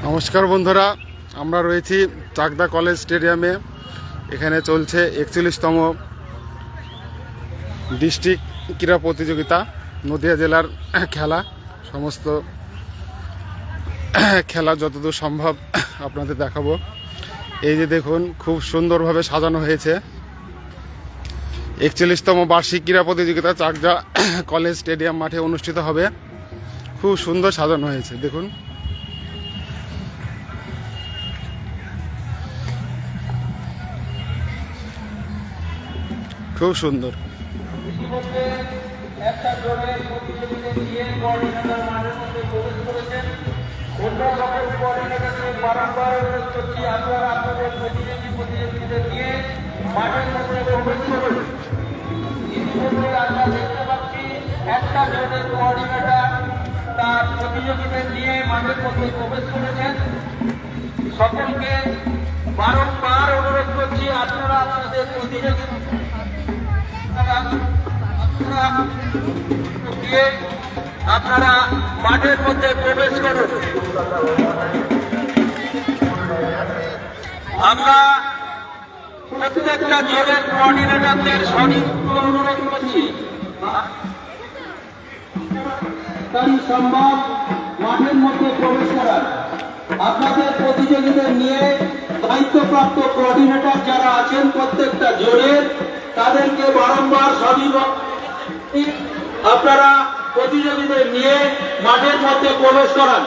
নমস্কার বন্ধুরা, আমরা রয়েছি চাকদা কলেজ স্টেডিয়ামে। এখানে চলছে 41তম ডিস্ট্রিক্ট ক্রীড়া প্রতিযোগিতা, নদিয়া জেলার খেলা। সমস্ত খেলা যতদূর সম্ভব আপনাদের দেখাবো। এই যে দেখুন, খুব সুন্দরভাবে সাজানো হয়েছে। 41তম বার্ষিক ক্রীড়া প্রতিযোগিতা চাকদা কলেজ স্টেডিয়াম মাঠে অনুষ্ঠিত হবে। খুব সুন্দর সাজানো হয়েছে, দেখুন। খুব সুন্দর। একটা জনের কোঅর্ডিনেটর তার প্রতিযোগীদের নিয়ে মাঠের মধ্যে প্রবেশ করেছেন। সকলকে বারংবার অনুরোধ করছি, আপনারা আপনাদের প্রতিযোগী আপনারা মাঠের মধ্যে প্রবেশ করুন। আমরা প্রত্যেকটা জেলার কোঅর্ডিনেটরদের সঠিক অনুরোধ করছি, সম্ভব মাঠের মধ্যে প্রবেশ করার। আপনাদের প্রতিযোগীদের নিয়ে দায়িত্বপ্রাপ্ত কোঅর্ডিনেটর যারা আছেন প্রত্যেকটা জোনের, তাদেরকে বারংবার আপনারা প্রতিযোগীদের নিয়ে মাঠের মধ্যে প্রবেশ করান।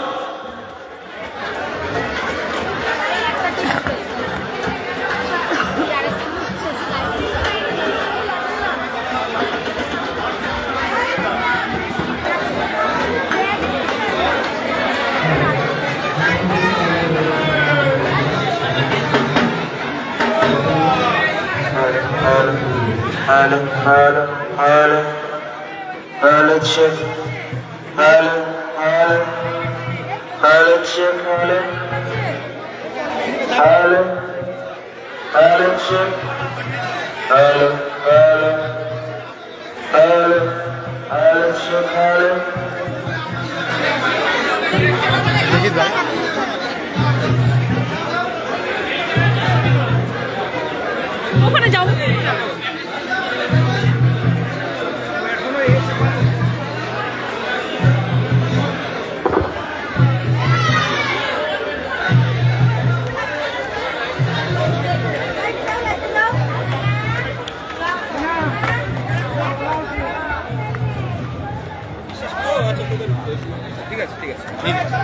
هلا هلا هلا هلا تشيك هلا هلا هلا تشيك هلا هلا هلا تشيك هلا هلا هلا هلا تشيك هلا ওখানে যাও। ঠিক আছে ঠিক আছে ঠিক আছে।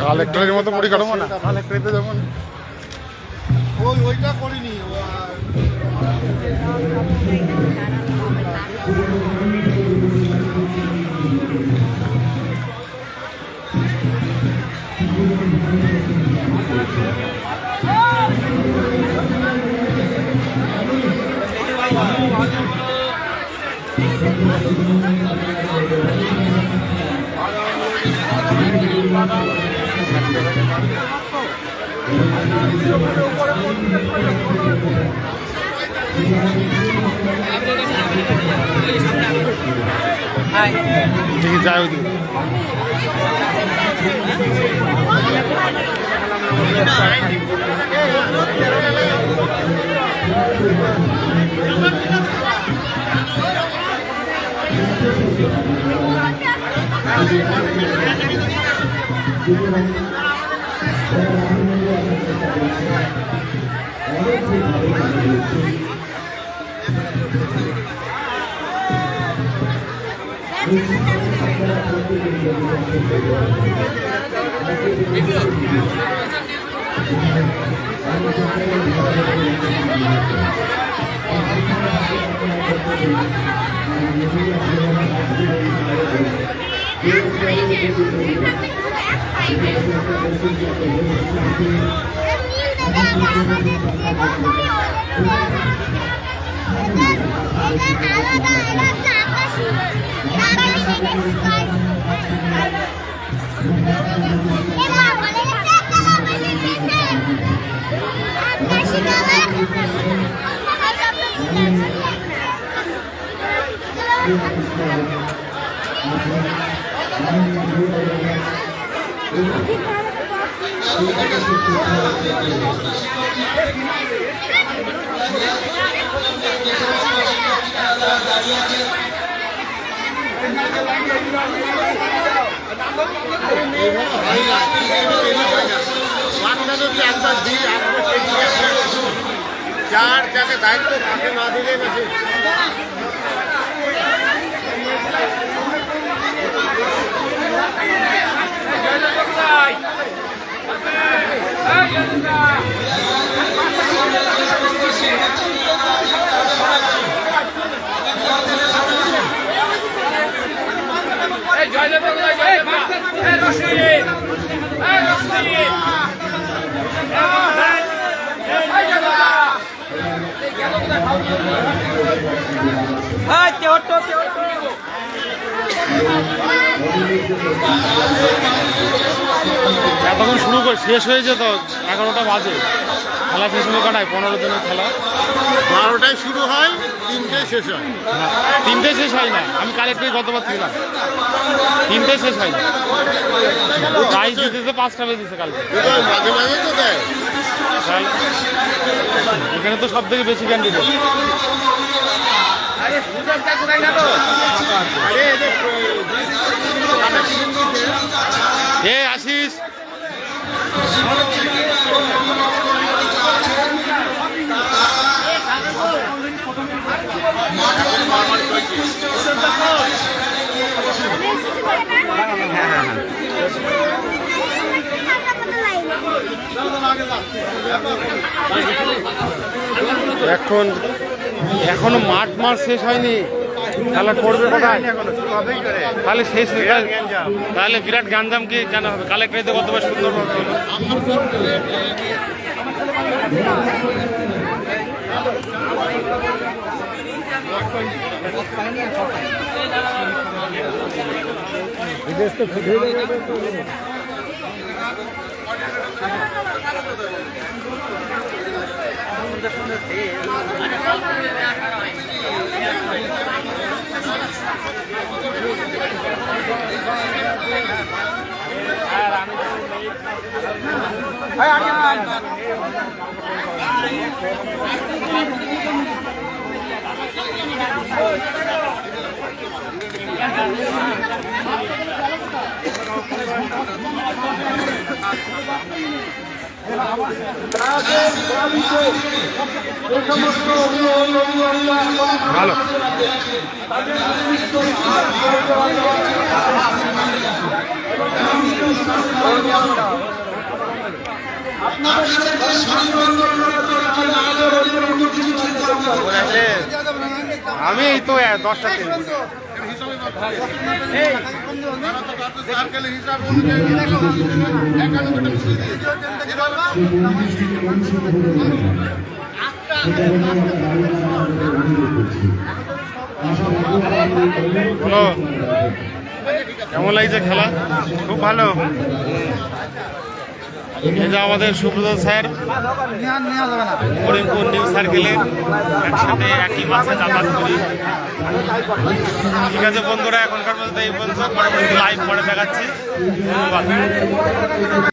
কালেক্টরের মতো পরিকাঠামো না, কালেক্টরেতে যেমন ওইটা করিনি। ঠিক যায় ওইদিকে। চার যাকে দায়িত্ব তাকে না দিলে বেশি এতক্ষণ শুরু করে শেষ হয়েছে তো 11টা বাজে। খেলা শেষ হলো কটায়? 15 দিনের খেলা 12টায় শুরু হয়, 3টায় শেষ হয়। 3টায় শেষ হয় না, আমি কালেক্টরে গতবার ছিলাম। 3টায় শেষ হয় না, প্রাইজ দিতেছে 5টা বেজেছে কালকে। মাঝে মাঝে তো দেয়, এখানে তো সব থেকে বেশি ক্যান্ডিডেট। এ আশিস এখনো মাঠ শেষ হয়নি, খেলা করবে কোথায়? তাহলে শেষ তাহলে বিরাট গাঞ্জাম কি কেন হবে? কালেক্টরে কতবার সুন্দর হলো। ভালো আমি এই তো 10টা বলো, কেমন লাগছে খেলা? খুব ভালো। এই যে আমাদের সুব্রত স্যার করিমপুর নিউ সার্কেলে একসাথে একই বাসে যাতায়াত করি। ঠিক আছে বন্ধুরা, এখনকার মধ্যে এই পর্যন্ত, পরবর্তী লাইভ পরে দেখাচ্ছি। ধন্যবাদ।